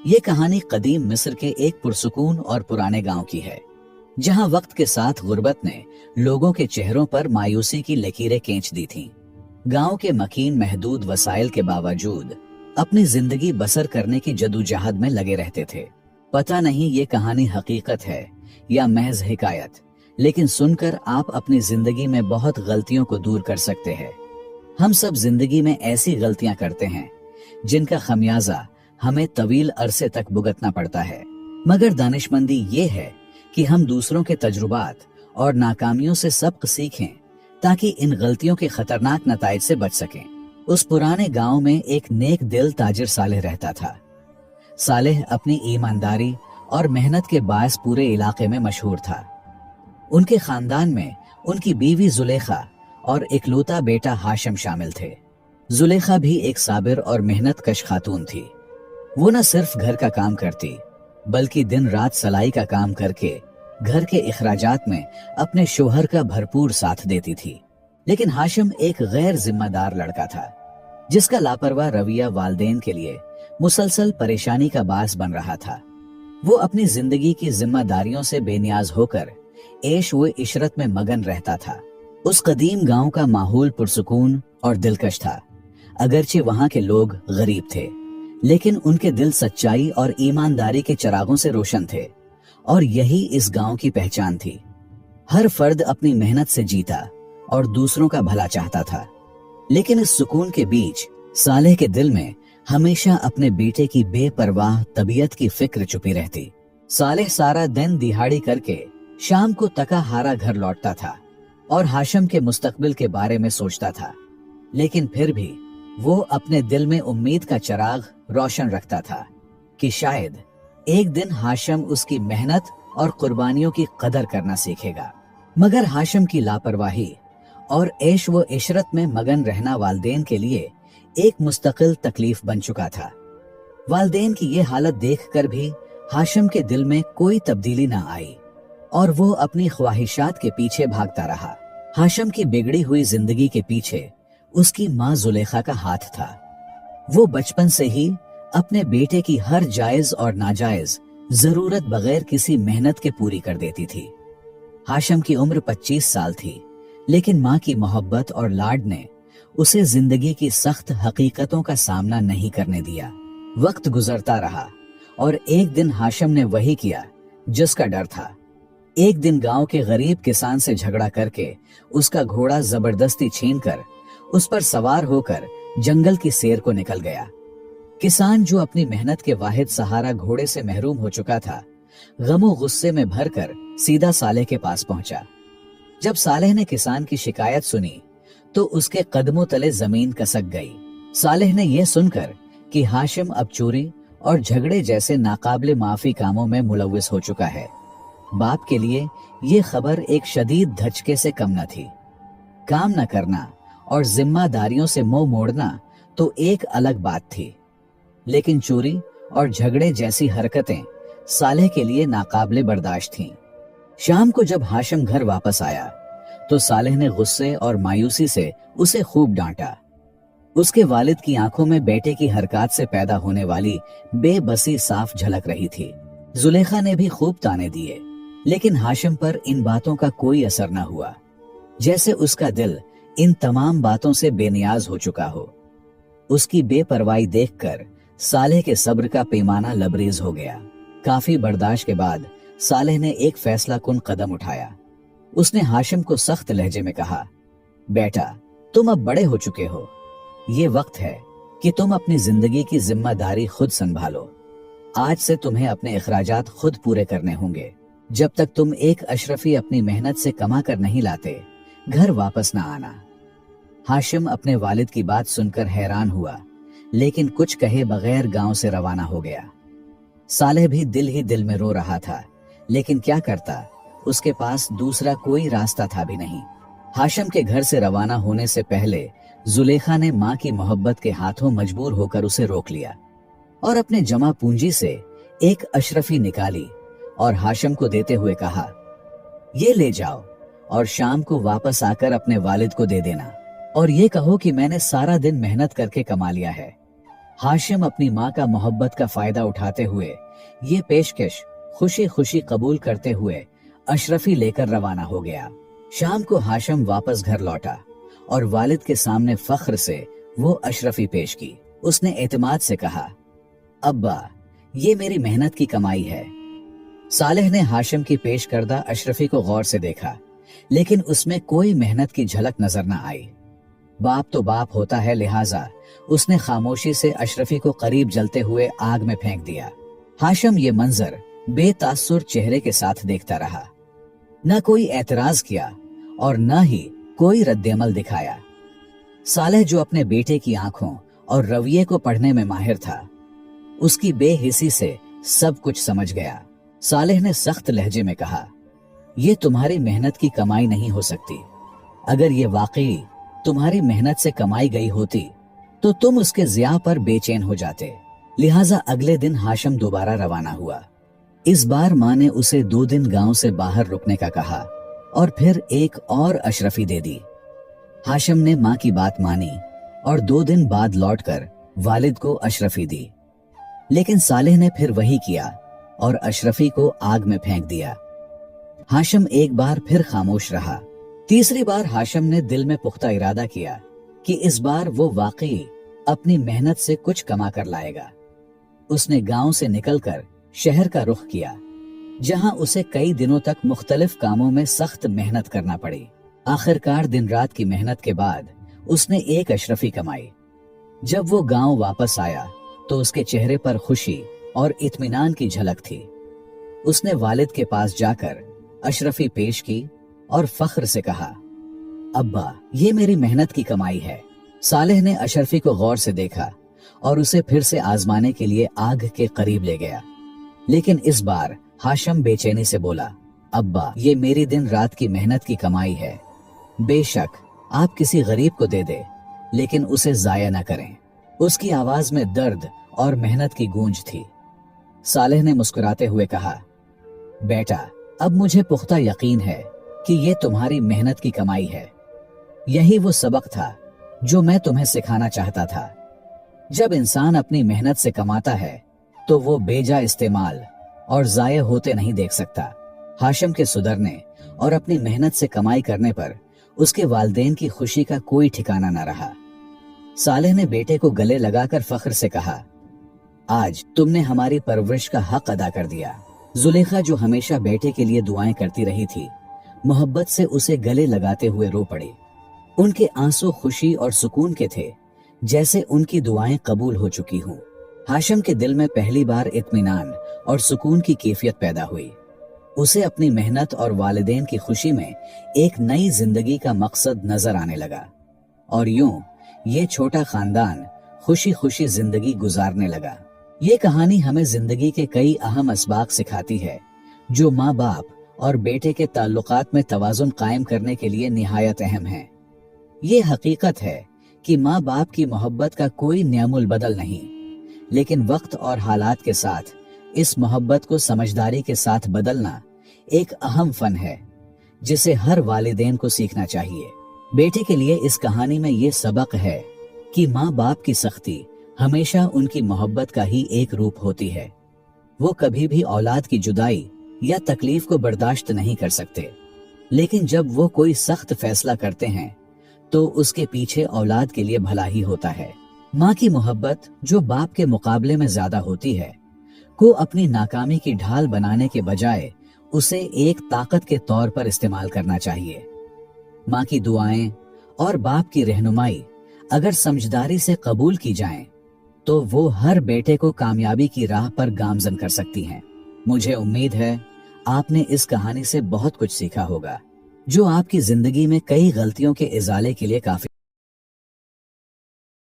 ये कहानी कदीम मिस्र के एक पुरसुकून और पुराने गांव की है, जहां वक्त के साथ गुर्बत ने लोगों के चेहरों पर मायूसी की लकीरें खींच दी थीं। गांव के मकीन महदूद वसाइल के बावजूद अपनी जिंदगी बसर करने की जदोजहद में लगे रहते थे। पता नहीं ये कहानी हकीकत है या महज हिकायत, लेकिन सुनकर आप अपनी जिंदगी में बहुत गलतियों को दूर कर सकते हैं। हम सब जिंदगी में ऐसी गलतियां करते हैं जिनका खमियाजा हमें तवील अरसे तक भुगतना पड़ता है, मगर दानिशमंदी ये है कि हम दूसरों के तजुर्बात और नाकामियों से सबक सीखें ताकि इन गलतियों के खतरनाक नताइज से बच सकें। उस पुराने गांव में एक नेक दिल ताजिर सालेह रहता था। सालेह अपनी ईमानदारी और मेहनत के बायस पूरे इलाके में मशहूर था। उनके खानदान में उनकी बीवी जुलेखा और इकलौता बेटा हाशिम शामिल थे। जुलेखा भी एक साबिर और मेहनत कश खातून थी। वो न सिर्फ घर का काम करती, बल्कि दिन रात सलाई का काम करके घर के इखराजात में अपने शोहर का भरपूर साथ देती थी। लेकिन हाशिम एक गैर जिम्मेदार लड़का था, जिसका लापरवाह रवैया वालिदैन के लिए मुसलसल परेशानी का बास बन रहा था। वो अपनी जिंदगी की जिम्मेदारियों से बेनियाज होकर ऐश व इशरत में मगन रहता था। उस कदीम गांव का माहौल पुरसुकून और दिलकश था। अगरचे वहां के लोग गरीब थे, लेकिन उनके दिल सच्चाई और ईमानदारी के चिरागों से रोशन थे, और यही इस गांव की पहचान थी। हर फर्द अपनी मेहनत से जीता और दूसरों का भला चाहता था। लेकिन इस सुकून के बीच सालेह के दिल में हमेशा अपने बेटे की बेपरवाह तबीयत की फिक्र छुपी रहती। सालेह सारा दिन दिहाड़ी करके शाम को तका हारा घर लौटता था और हाशिम के मुस्तकबिल के बारे में सोचता था, लेकिन फिर भी वो अपने दिल में उम्मीद का चिराग रोशन रखता था कि शायद एक दिन हाशिम उसकी मेहनत और कुर्बानियों की कदर करना सीखेगा। मगर हाशिम की लापरवाही और ऐश व इशरत में मगन रहना वालिदैन के लिए एक मुस्तकिल तकलीफ बन चुका था। वालिदैन की ये हालत देखकर भी हाशिम के दिल में कोई तब्दीली न आई और वो अपनी ख्वाहिशात के पीछे भागता रहा। हाशिम की बिगड़ी हुई जिंदगी के पीछे उसकी माँ जुलेखा का हाथ था। वो बचपन से ही अपने बेटे की हर जायज और नाजायज जरूरत बगैर किसी मेहनत के पूरी कर देती थी। हाशिम की उम्र 25 साल थी, लेकिन माँ की मोहब्बत और लाड ने उसे जिंदगी की सख्त हकीकतों का सामना नहीं करने दिया। वक्त गुजरता रहा और एक दिन हाशिम ने वही किया जिसका डर था। एक दिन गांव के गरीब किसान से झगड़ा करके उसका घोड़ा जबरदस्ती छीनकर उस पर सवार होकर जंगल की सैर को निकल गया। किसान, जो अपनी मेहनत के वाहिद सहारा घोड़े से महरूम हो चुका था, गमो गुस्से में भरकर सीधा सालेह के पास पहुंचा। जब सालेह ने किसान की शिकायत सुनी तो उसके कदमों तले जमीन कसक गई। सालेह ने यह सुनकर कि हाशिम अब चोरी और झगड़े जैसे नाकाबिले माफी कामों में मुलव्विस हो चुका है, बाप के लिए यह खबर एक शदीद धचके से कम न थी। काम न करना और जिम्मेदारियों से मुंह मोड़ना तो एक अलग बात थी, लेकिन चोरी और झगड़े जैसी हरकतें सालेह के लिए नाकाबिले बर्दाश्त थीं। शाम को जब हाशिम घर वापस आया तो सालेह ने गुस्से और मायूसी से उसे खूब डांटा। उसके वालिद की आंखों में बेटे की हरकत से पैदा होने वाली बेबसी साफ झलक रही थी। जुलेखा ने भी खूब ताने दिए, लेकिन हाशिम पर इन बातों का कोई असर न हुआ, जैसे उसका दिल इन तमाम बातों से बेनियाज हो चुका हो। उसकी बेपरवाही देखकर सालेह के सब्र का पैमाना लबरेज हो गया। काफी बर्दाश्त के बाद सालेह ने एक फैसला कुन कदम उठाया। उसने हाशिम को सख्त लहजे में कहा, बेटा, तुम अब बड़े हो चुके हो। ये वक्त है कि तुम अपनी जिंदगी की जिम्मेदारी खुद संभालो। आज से तुम्हें अपने अखराजात खुद पूरे करने होंगे। जब तक तुम एक अशरफी अपनी मेहनत से कमा कर नहीं लाते, घर वापस न आना। हाशिम अपने वालिद की बात सुनकर हैरान हुआ, लेकिन कुछ कहे बगैर गांव से रवाना हो गया। सालेह भी दिल ही दिल में रो रहा था, लेकिन क्या करता, उसके पास दूसरा कोई रास्ता था भी नहीं। हाशिम के घर से रवाना होने से पहले जुलेखा ने माँ की मोहब्बत के हाथों मजबूर होकर उसे रोक लिया और अपने जमा पूंजी से एक अशरफी निकाली और हाशिम को देते हुए कहा, ये ले जाओ और शाम को वापस आकर अपने वालिद को दे देना और ये कहो कि मैंने सारा दिन मेहनत करके कमा लिया है। हाशिम अपनी माँ का मोहब्बत का फायदा उठाते हुए ये पेशकश खुशी खुशी कबूल करते हुए अशरफी लेकर रवाना हो गया। शाम को हाशिम वापस घर लौटा और वालिद के सामने फख्र से वो अशरफी पेश की। उसने एतमाद से कहा, अब्बा, ये मेरी मेहनत की कमाई है। सालेह ने हाशिम की पेश करदा अशरफी को गौर से देखा, लेकिन उसमें कोई मेहनत की झलक नजर न आई। बाप तो बाप होता है, लिहाजा उसने खामोशी से अशरफी को करीब जलते हुए आग में फेंक दिया। हाशिम ये मंजर बेतासुर चेहरे के साथ देखता रहा, न कोई एतराज किया और न ही कोई रद्देअमल दिखाया। सालेह, जो अपने बेटे की आंखों और रवैये को पढ़ने में माहिर था, उसकी बेहिसी से सब कुछ समझ गया। सालेह ने सख्त लहजे में कहा, ये तुम्हारी मेहनत की कमाई नहीं हो सकती। अगर ये वाकई तुम्हारी मेहनत से कमाई गई होती तो तुम उसके ज़िया पर बेचैन हो जाते। लिहाजा अगले दिन हाशिम दोबारा रवाना हुआ। इस बार माँ ने उसे 2 दिन गांव से बाहर रुकने का कहा और फिर एक और अशरफी दे दी। हाशिम ने माँ की बात मानी और 2 दिन बाद लौटकर वालिद को अशरफी दी। लेकिन सालेह ने फिर वही किया और अशरफी को आग में फेंक दिया। हाशिम एक बार फिर खामोश रहा। तीसरी बार हाशिम ने दिल में पुख्ता इरादा किया कि इस बार वो वाकई अपनी मेहनत से कुछ कमा कर लाएगा। उसने गांव से निकलकर शहर का रुख किया, जहां उसे कई दिनों तक मुख्तलिफ कामों में सख्त मेहनत करना पड़ी। आखिरकार दिन रात की मेहनत के बाद उसने एक अशरफी कमाई। जब वो गांव वापस आया तो उसके चेहरे पर खुशी और इत्मीनान की झलक थी। उसने वालिद के पास जाकर अशरफी पेश की और फख्र से कहा, अब्बा, ये मेरी मेहनत की कमाई है। सालेह ने अशरफी को गौर से देखा और उसे फिर से आजमाने के लिए आग के करीब ले गया। लेकिन इस बार हाशिम बेचैनी से बोला, अब्बा, ये मेरी दिन रात की मेहनत की कमाई है। बेशक आप किसी गरीब को दे दे, लेकिन उसे जाया न करें। उसकी आवाज में दर्द और मेहनत की गूंज थी। सालेह ने मुस्कुराते हुए कहा, बेटा, अब मुझे पुख्ता यकीन है कि ये तुम्हारी मेहनत की कमाई है। यही वो सबक था जो मैं तुम्हें सिखाना चाहता था। जब इंसान अपनी मेहनत से कमाता है तो वो बेजा इस्तेमाल और जाया होते नहीं देख सकता। हाशिम के सुधरने और अपनी मेहनत से कमाई करने पर उसके वालिदैन की खुशी का कोई ठिकाना न रहा। सालेह ने बेटे को गले लगाकर फख्र से कहा, आज तुमने हमारी परवरिश का हक अदा कर दिया। जुलेखा, जो हमेशा बेटे के लिए दुआएं करती रही थी, मोहब्बत से उसे गले लगाते हुए रो पड़ी। उनके आंसू खुशी और सुकून के थे, जैसे उनकी दुआएं कबूल हो चुकी हों। हाशिम के दिल में पहली बार इत्मीनान और सुकून की कैफियत पैदा हुई। उसे अपनी मेहनत और वालिदैन की खुशी में एक नई जिंदगी का मकसद नजर आने लगा और यूं ये छोटा खानदान खुशी खुशी जिंदगी गुजारने लगा। ये कहानी हमें जिंदगी के कई अहम असबाक सिखाती है, जो माँ बाप और बेटे के ताल्लुकात में तवाज़ुन कायम करने के लिए निहायत अहम है। ये हकीकत है कि माँ बाप की मोहब्बत का कोई नियमुल बदल नहीं, लेकिन वक्त और हालात के साथ इस मोहब्बत को समझदारी के साथ बदलना एक अहम फन है, जिसे हर वालिदैन को सीखना चाहिए। बेटे के लिए इस कहानी में ये सबक है कि माँ बाप की सख्ती हमेशा उनकी मोहब्बत का ही एक रूप होती है। वो कभी भी औलाद की जुदाई या तकलीफ को बर्दाश्त नहीं कर सकते, लेकिन जब वो कोई सख्त फैसला करते हैं तो उसके पीछे औलाद के लिए भला ही होता है। माँ की मोहब्बत, जो बाप के मुकाबले में ज्यादा होती है, को अपनी नाकामी की ढाल बनाने के बजाय उसे एक ताकत के तौर पर इस्तेमाल करना चाहिए। माँ की दुआएं और बाप की रहनुमाई अगर समझदारी से कबूल की जाएं, तो वो हर बेटे को कामयाबी की राह पर गामजन कर सकती हैं। मुझे उम्मीद है आपने इस कहानी से बहुत कुछ सीखा होगा, जो आपकी जिंदगी में कई गलतियों के इजाले के लिए काफी